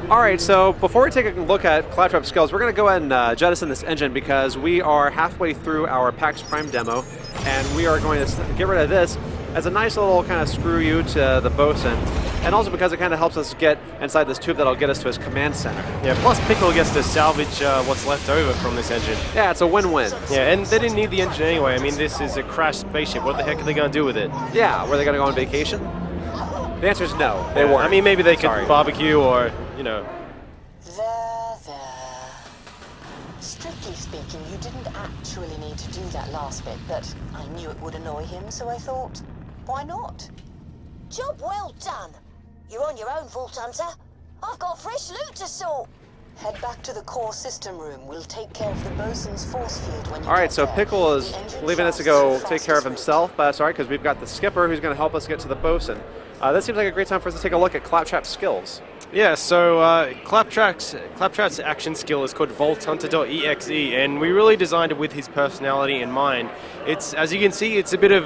Alright, so before we take a look at Claptrap skills, we're going to go ahead and jettison this engine because we are halfway through our PAX Prime demo, and we are going to get rid of this as a nice little kind of screw you to the bosun, and also because it kind of helps us get inside this tube that'll get us to his command center. Yeah, plus Pickle gets to salvage what's left over from this engine. Yeah, it's a win-win. Yeah, and they didn't need the engine anyway. I mean, this is a crashed spaceship. What the heck are they going to do with it? Yeah, were they going to go on vacation? The answer is no, they weren't. I mean, maybe they could barbecue or, you know. There. Strictly speaking, you didn't actually need to do that last bit, but I knew it would annoy him, so I thought, why not? Job well done. You're on your own, Vault Hunter. I've got fresh loot to sort. Head back to the core system room. We'll take care of the bosun's force field when you Alright, get so there. Pickle is leaving us to go take care of himself, but that's alright because we've got the skipper who's going to help us get to the bosun. That seems like a great time for us to take a look at Claptrap's skills. Yeah, so Claptrap's action skill is called VaultHunter.exe, and we really designed it with his personality in mind. It's, as you can see, it's a bit of,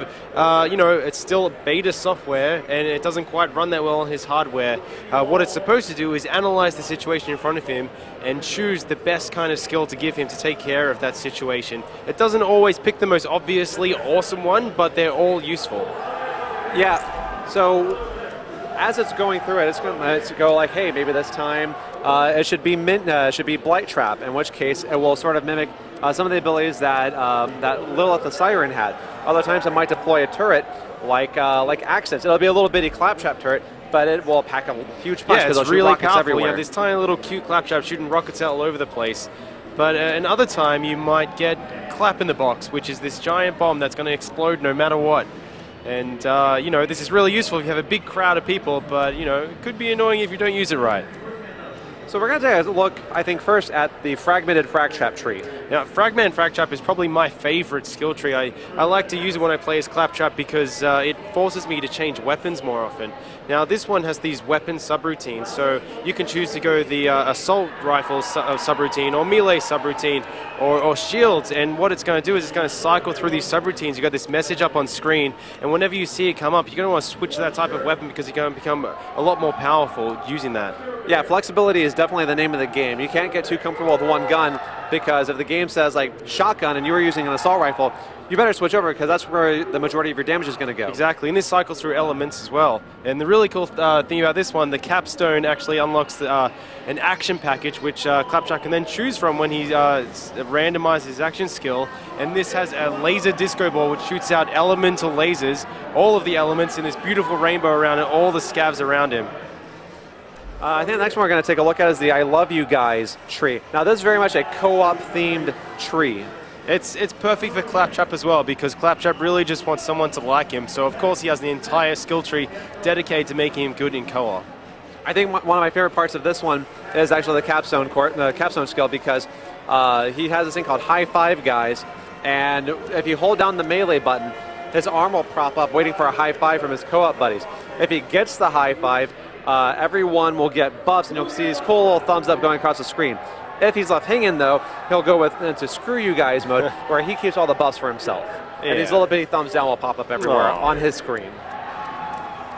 you know, it's still beta software, and it doesn't quite run that well on his hardware. What it's supposed to do is analyze the situation in front of him and choose the best kind of skill to give him to take care of that situation. It doesn't always pick the most obviously awesome one, but they're all useful. Yeah. So, as it's going through it, it's going to go like, hey, maybe this time it should be Blight Trap, in which case it will sort of mimic some of the abilities that that Lilith the Siren had. Other times it might deploy a turret like Accents. It'll be a little bitty Claptrap turret, but it will pack a huge punch because it'll shoot really rockets powerful. everywhere. You have this tiny little cute Claptrap shooting rockets all over the place. But another time you might get Clap in the Box, which is this giant bomb that's going to explode no matter what. And, you know, this is really useful if you have a big crowd of people, but, you know, it could be annoying if you don't use it right. So we're going to take a look, I think, first at the Fragmented Fragtrap tree. Now, Fragmented Fragtrap is probably my favorite skill tree. I like to use it when I play as Claptrap because it forces me to change weapons more often. Now, this one has these weapon subroutines, so you can choose to go the assault rifle subroutine or melee subroutine or shields, and what it's going to do is it's going to cycle through these subroutines. You've got this message up on screen, and whenever you see it come up, you're going to want to switch to that type of weapon because you're going to become a lot more powerful using that. Yeah, flexibility is definitely the name of the game. You can't get too comfortable with one gun because if the game says like shotgun and you were using an assault rifle, you better switch over because that's where the majority of your damage is going to go. Exactly, and this cycles through elements as well. And the really cool thing about this one, the capstone actually unlocks an action package which Claptrap can then choose from when he randomizes his action skill. And this has a laser disco ball which shoots out elemental lasers, all of the elements in this beautiful rainbow around it, all the scavs around him. I think the next one we're going to take a look at is the I Love You Guys tree. Now this is very much a co-op themed tree. It's perfect for Claptrap as well because Claptrap really just wants someone to like him. So of course he has the entire skill tree dedicated to making him good in co-op. I think one of my favorite parts of this one is actually the capstone skill because he has this thing called High Five Guys, and if you hold down the melee button, his arm will prop up waiting for a high five from his co-op buddies. If he gets the high five, everyone will get buffs, and you'll see these cool little thumbs up going across the screen. If he's left hanging, though, he'll go into Screw You Guys mode, where he keeps all the buffs for himself. Yeah. And these little bitty thumbs down will pop up everywhere on his screen.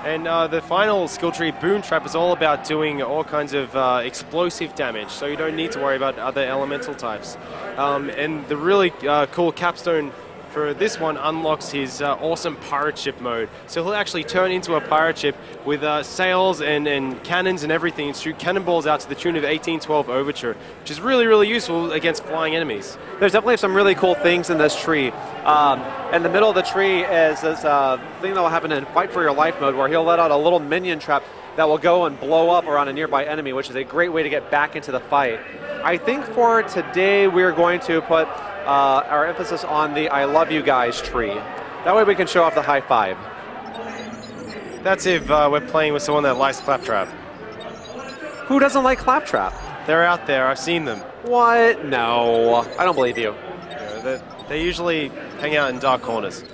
And the final skill tree, Boom Trap, is all about doing all kinds of explosive damage, so you don't need to worry about other elemental types. And the really cool capstone for this one unlocks his awesome pirate ship mode. So he'll actually turn into a pirate ship with sails and cannons and everything and shoot cannonballs out to the tune of 1812 Overture, which is really, really useful against flying enemies. There's definitely some really cool things in this tree. In the middle of the tree is this thing that will happen in Fight for Your Life mode where he'll let out a little minion trap that will go and blow up around a nearby enemy, which is a great way to get back into the fight. I think for today we're going to put our emphasis on the I Love You Guys tree. That way we can show off the high five. That's if we're playing with someone that likes Claptrap. Who doesn't like Claptrap? They're out there, I've seen them. What? No, I don't believe you. Yeah, they usually hang out in dark corners.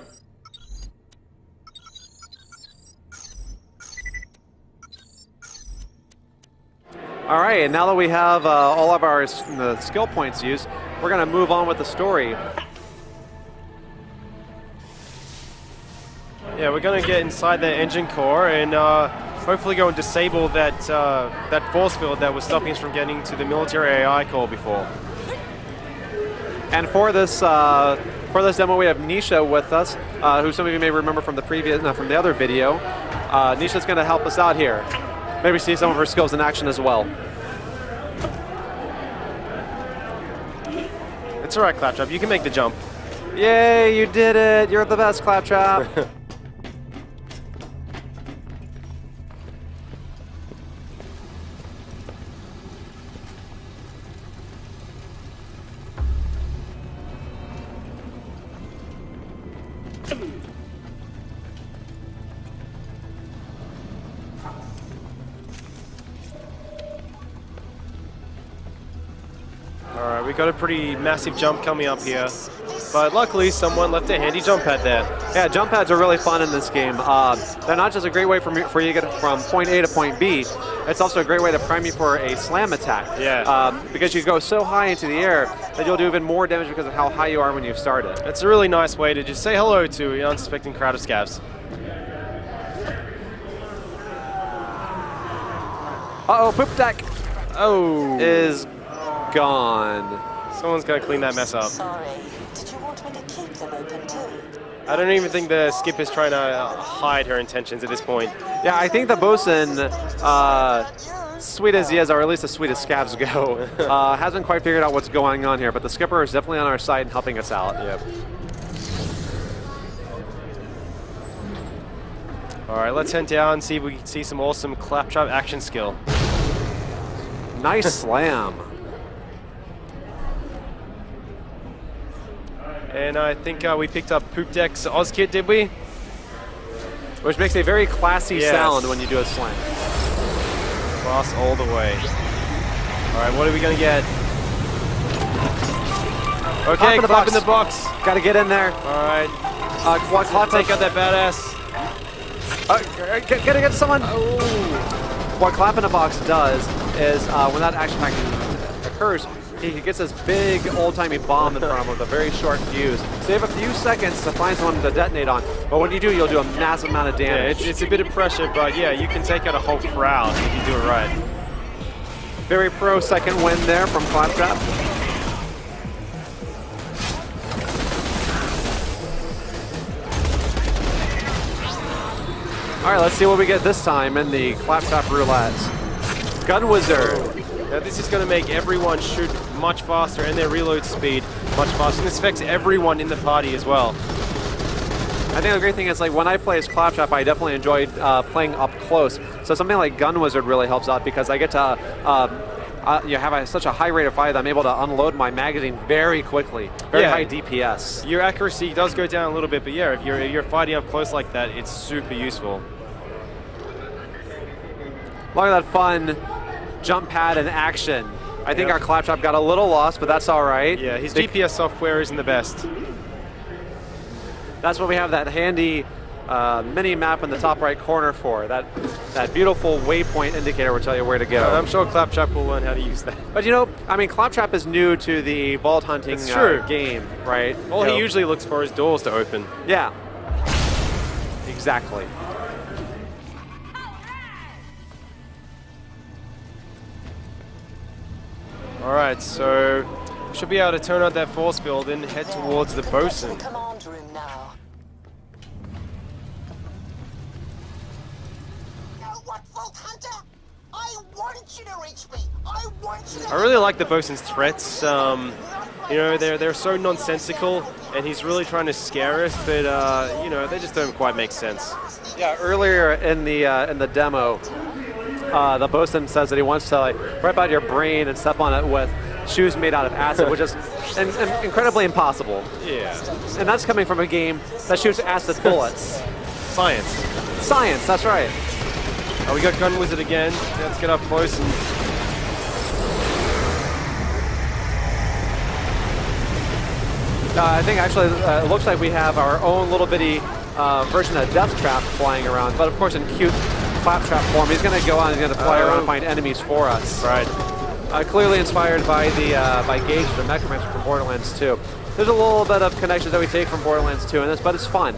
All right, and now that we have all of our skill points used, we're going to move on with the story. Yeah, we're going to get inside the engine core and hopefully go and disable that that force field that was stopping us from getting to the military AI core before. And for this demo, we have Nisha with us, who some of you may remember from the from the other video. Nisha's going to help us out here. Maybe see some of her skills in action as well. It's all right, Claptrap. You can make the jump. Yay! You did it. You're the best, Claptrap. Alright, we got a pretty massive jump coming up here, but luckily someone left a handy jump pad there. Yeah, jump pads are really fun in this game. They're not just a great way for you to get from point A to point B, it's also a great way to prime you for a slam attack. Yeah. Because you go so high into the air that you'll do even more damage because of how high you are when you start it. It's a really nice way to just say hello to an unsuspecting crowd of scavs. Uh-oh, poop deck Oh. is gone. Someone's going to clean that mess up. Sorry. Did you want me to keep them open too? I don't even think the skip is trying to hide her intentions at this point. Yeah, I think the bosun, sweet as he is, or at least as sweet as scavs go, hasn't quite figured out what's going on here, but the skipper is definitely on our side and helping us out. Yep. Alright, let's head down and see if we can see some awesome Claptrap action skill. Nice slam. And I think we picked up Poop Deck's Oz Kit, did we? Which makes a very classy sound when you do a slam. Class all the way. Alright, what are we going to get? Okay, clap in the box. Got to get in there. Alright. Clap, Take out that badass. Get against someone. Oh. What Clap in a Box does is when that action pack occurs, he gets this big old-timey bomb in front of him with a very short fuse. So you have a few seconds to find someone to detonate on, but when you do, you'll do a massive amount of damage. Yeah, it's a bit of pressure, but yeah, you can take out a whole crowd if you do it right. Very pro second win there from Claptrap. All right, let's see what we get this time in the Claptrap roulette. Gun Wizard. Now this is going to make everyone shoot much faster and their reload speed much faster. And this affects everyone in the party as well. I think the great thing is, like, when I play as Claptrap, I definitely enjoyed playing up close. So something like Gun Wizard really helps out because I get to have such a high rate of fire that I'm able to unload my magazine very quickly. Very high DPS. Your accuracy does go down a little bit, but yeah, if you're fighting up close like that, it's super useful. Look at that fun jump pad in action. I think our Claptrap got a little lost, but that's all right. Yeah, his GPS software isn't the best. That's what we have that handy mini map in the top right corner for. That beautiful waypoint indicator will tell you where to go. I'm sure Claptrap will learn how to use that. But you know, I mean, Claptrap is new to the vault hunting game, right? All he usually looks for is doors to open. Yeah. Exactly. Alright, so we should be able to turn out that force field and head towards the bosun. Command room now. You know what, Vault Hunter? I want you to reach me. I want you to. I really like the bosun's threats. You know, they're so nonsensical, and he's really trying to scare us, but you know, they just don't quite make sense. Yeah, earlier in the demo, the bosun says that he wants to, like, rip out your brain and step on it with shoes made out of acid, which is incredibly impossible. Yeah. And that's coming from a game that shoots acid bullets. Science. Science, that's right. Oh, we got Gun Wizard again. Let's get up close and... I think actually it looks like we have our own little bitty version of Death Trap flying around, but of course in cute Claptrap form. He's going to go on, he's going to fly around and find enemies for us. Right. Clearly inspired by by Gage, the Necromancer from Borderlands 2. There's a little bit of connections that we take from Borderlands 2 in this, but it's fun.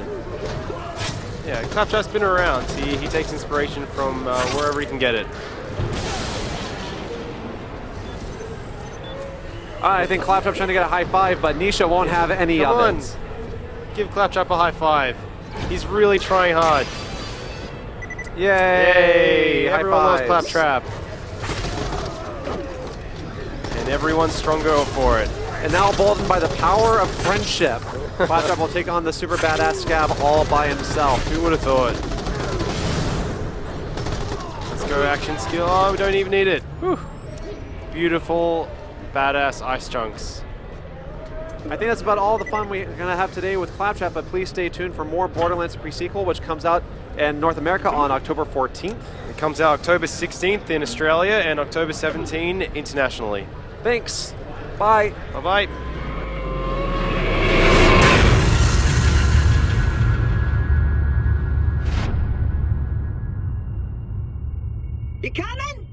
Yeah, Claptrap's been around. He takes inspiration from wherever he can get it. I think Claptrap's trying to get a high five, but Nisha won't have any of it. Give Claptrap a high five. He's really trying hard. Yay! Everyone loves High fives. Claptrap. And everyone's stronger for it. And now emboldened by the power of friendship, Claptrap will take on the super badass Scab all by himself. Who would have thought? Let's go action skill. Oh, we don't even need it. Whew. Beautiful, badass ice chunks. I think that's about all the fun we're going to have today with Claptrap, but please stay tuned for more Borderlands pre-sequel, which comes out in North America on October 14th. It comes out October 16th in Australia and October 17th internationally. Thanks. Bye. Bye-bye. You coming?